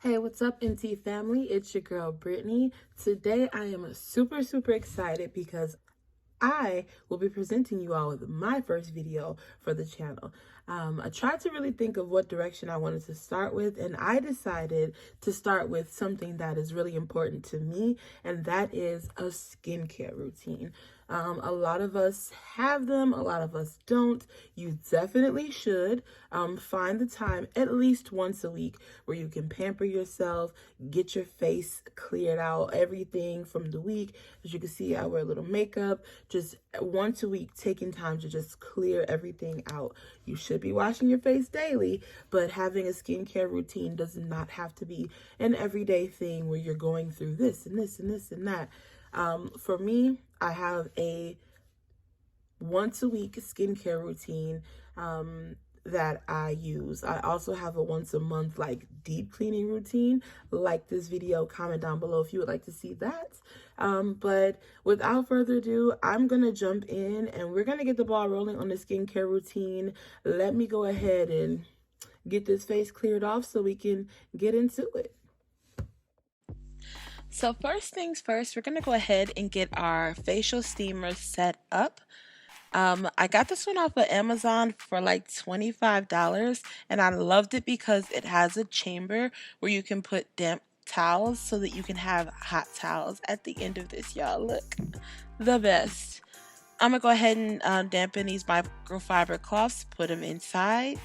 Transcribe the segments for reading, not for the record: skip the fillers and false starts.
Hey, what's up, NT family? It's your girl, Brittany. Today, I am super excited because I will be presenting you all with my first video for the channel. I tried to really think of what direction I wanted to start with, and I decided to start with something that is really important to me, and that is a skincare routine. A lot of us have them, a lot of us don't. You definitely should find the time at least once a week where you can pamper yourself, get your face cleared out, everything from the week. As you can see, I wear a little makeup. Just once a week, taking time to just clear everything out. You should be washing your face daily, but having a skincare routine does not have to be an everyday thing where you're going through this and this and this and that. For me, I have a once a week skincare routine that I use. I also have a once a month like deep cleaning routine. Like this video, comment down below if you would like to see that. But without further ado, I'm gonna jump in and we're gonna get the ball rolling on the skincare routine. Let me go ahead and get this face cleared off so we can get into it. So first things first, we're going to go ahead and get our facial steamer set up. I got this one off of Amazon for like $25, and I loved it because it has a chamber where you can put damp towels so that you can have hot towels at the end of this, y'all. Look, the best. I'm going to go ahead and dampen these microfiber cloths, put them inside.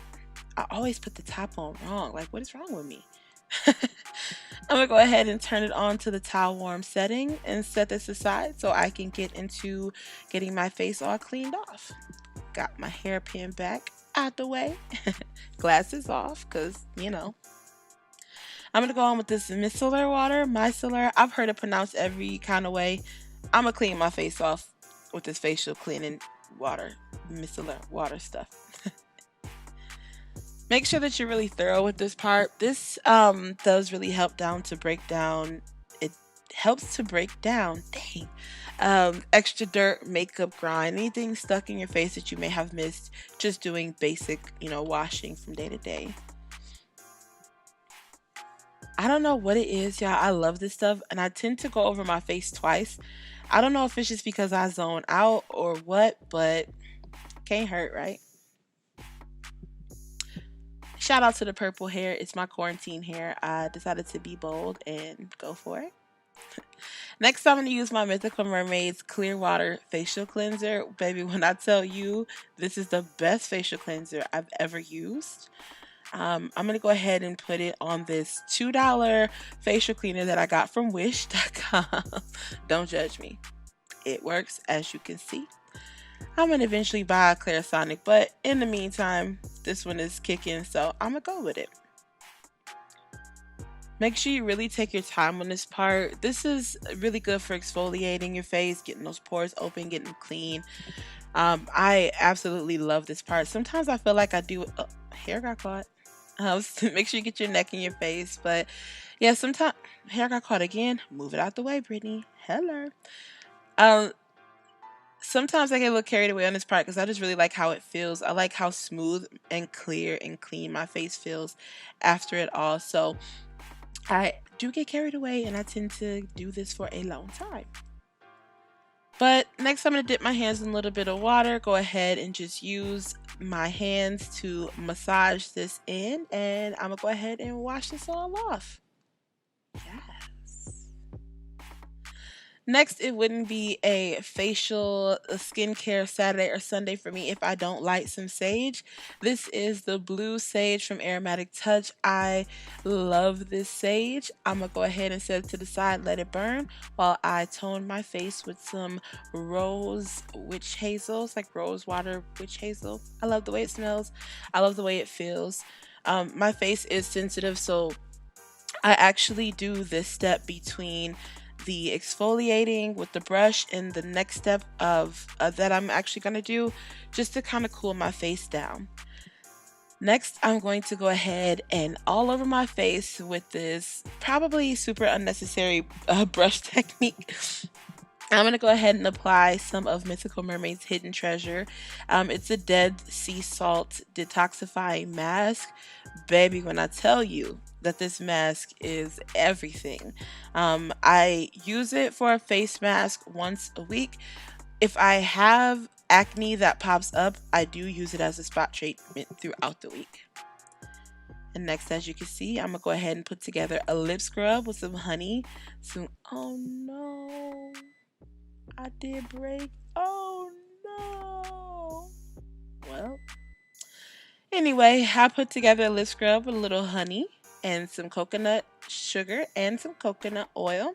I always put the top on wrong. Like, what is wrong with me? I'm gonna go ahead and turn it on to the towel warm setting and set this aside so I can get into getting my face all cleaned off. Got my hairpin back out the way, glasses off, because you know. I'm gonna go on with this micellar water. Micellar, I've heard it pronounced every kind of way. I'm gonna clean my face off with this facial cleaning water, micellar water stuff. Make sure that you're really thorough with this part. This does really help to break down. It helps to break down, extra dirt, makeup, grime, anything stuck in your face that you may have missed just doing basic, washing from day to day. I don't know what it is, y'all. I love this stuff, and I tend to go over my face twice. I don't know if it's just because I zone out or what, but can't hurt, right? Shout out to the purple hair. It's my quarantine hair. I decided to be bold and go for it. Next, I'm going to use my Mythical Mermaids Clear Water Facial Cleanser. Baby, when I tell you this is the best facial cleanser I've ever used, I'm going to go ahead and put it on this $2 facial cleaner that I got from Wish.com. Don't judge me. It works, as you can see. I'm going to eventually buy a Clarisonic, but in the meantime, this one is kicking, so I'm going to go with it. Make sure you really take your time on this part. This is really good for exfoliating your face, getting those pores open, getting them clean. I absolutely love this part. Sometimes I feel like I do... Oh, hair got caught. Make sure you get your neck and your face, but yeah, sometimes... Hair got caught again. Move it out the way, Brittany. Hello. Sometimes I get a little carried away on this part because I just really like how it feels. I like how smooth and clear and clean my face feels after it all. So I do get carried away and I tend to do this for a long time. But next I'm going to dip my hands in a little bit of water. Go ahead and just use my hands to massage this in. And I'm going to go ahead and wash this all off. Yes. Next, it wouldn't be a facial skincare Saturday or Sunday for me if I don't light some sage. This is the blue sage from Aromatic Touch. I love this sage. I'm going to go ahead and set it to the side, let it burn, while I tone my face with some rose Witchhazel. It's like rose water Witchhazel. I love the way it smells. I love the way it feels. My face is sensitive, so I actually do this step between the exfoliating with the brush and the next step of that I'm actually going to do just to kind of cool my face down. Next, I'm going to go ahead and all over my face with this probably super unnecessary brush technique. I'm going to go ahead and apply some of Mythical Mermaid's Hidden Treasure. It's a Dead Sea Salt detoxifying mask. Baby, when I tell you, that this mask is everything. I use it for a face mask once a week. If I have acne that pops up, I do use it as a spot treatment throughout the week. And next, as you can see, I'm gonna go ahead and put together a lip scrub with some honey. Oh no, I did break. Oh no. Well, anyway, I put together a lip scrub with a little honey and some coconut sugar and some coconut oil.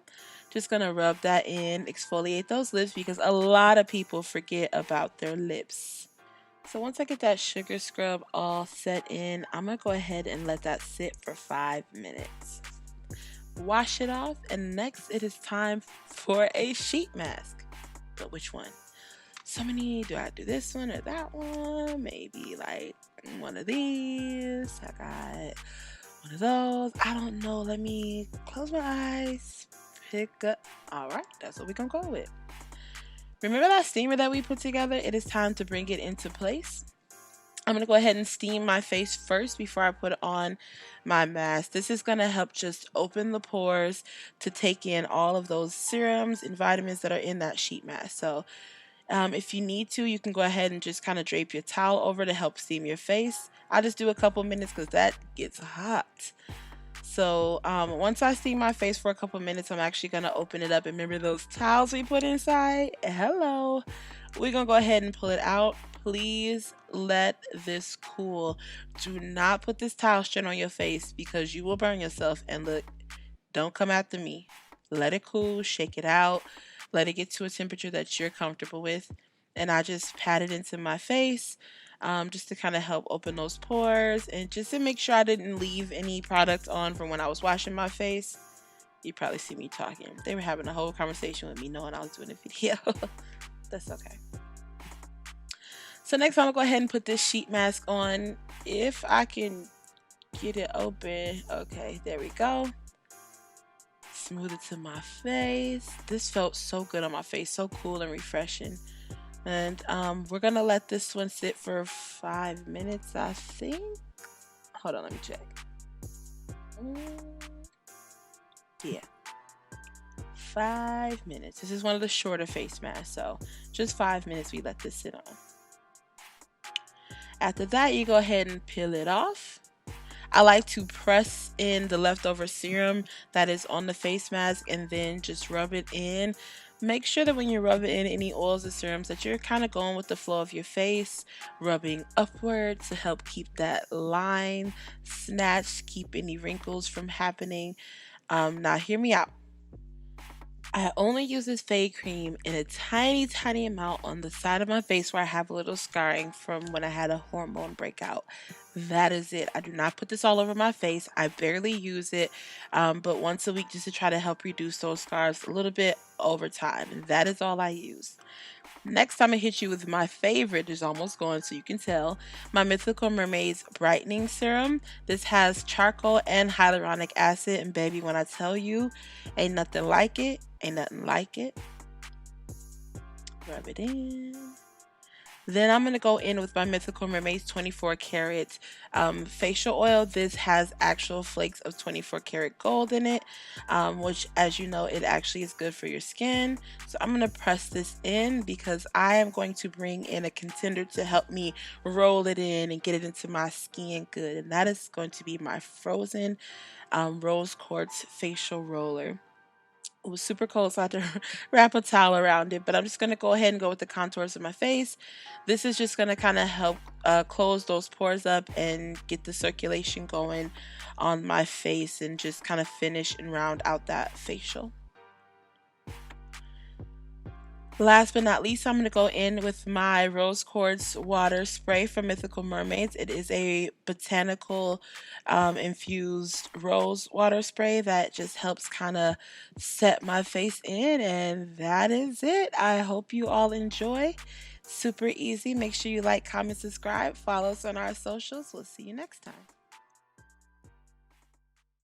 Just gonna rub that in, exfoliate those lips because a lot of people forget about their lips. So once I get that sugar scrub all set in, I'm gonna go ahead and let that sit for 5 minutes. Wash it off, and next it is time for a sheet mask. But which one? So many. Do I do this one or that one? Maybe like one of these. I got one of those. I don't know. Let me close my eyes. Pick up. All right, that's what we're gonna go with. Remember that steamer that we put together? It is time to bring it into place. I'm going to go ahead and steam my face first before I put on my mask. This is going to help just open the pores to take in all of those serums and vitamins that are in that sheet mask. So if you need to, you can go ahead and just kind of drape your towel over to help steam your face. I'll just do a couple minutes because that gets hot. So once I steam my face for a couple minutes, I'm actually going to open it up. And remember those towels we put inside? Hello. We're going to go ahead and pull it out. Please let this cool. Do not put this towel straight on your face because you will burn yourself. And look, don't come after me. Let it cool, shake it out, let it get to a temperature that you're comfortable with. And I just pat it into my face. Just to kind of help open those pores and just to make sure I didn't leave any product on from when I was washing my face. You probably see me talking. They were having a whole conversation with me knowing I was doing a video. That's okay. So next I'm gonna go ahead and put this sheet mask on. If I can get it open. Okay, there we go. Smooth it to my face. This felt so good on my face, so cool and refreshing. And we're gonna let this one sit for 5 minutes, I think. Hold on, let me check. Yeah, 5 minutes. This is one of the shorter face masks, so just 5 minutes we let this sit on. After that, you go ahead and peel it off. I like to press in the leftover serum that is on the face mask and then just rub it in. Make sure that when you rub it in any oils or serums that you're kind of going with the flow of your face, rubbing upward to help keep that line snatched, keep any wrinkles from happening. Now hear me out. I only use this fade cream in a tiny amount on the side of my face where I have a little scarring from when I had a hormone breakout. That is it. I do not put this all over my face. I barely use it, but once a week just to try to help reduce those scars a little bit over time. And that is all I use. Next, I'm going to hit you with my favorite. It's almost gone, so you can tell. My Mythical Mermaids Brightening Serum. This has charcoal and hyaluronic acid. And baby, when I tell you, ain't nothing like it. Ain't nothing like it. Rub it in. Then I'm going to go in with my Mythical Mermaids 24 karat facial oil. This has actual flakes of 24 karat gold in it, which, as you know, it actually is good for your skin. So I'm going to press this in because I am going to bring in a contender to help me roll it in and get it into my skin good. And that is going to be my Frozen Rose Quartz Facial Roller. It was super cold, so I had to wrap a towel around it. But I'm just going to go ahead and go with the contours of my face. This is just going to kind of help close those pores up and get the circulation going on my face and just kind of finish and round out that facial. Last but not least, I'm going to go in with my Rose Quartz water spray from Mythical Mermaids. It is a botanical infused rose water spray that just helps kind of set my face in, and that is it. I hope you all enjoy. Super easy. Make sure you like, comment, subscribe, follow us on our socials. We'll see you next time.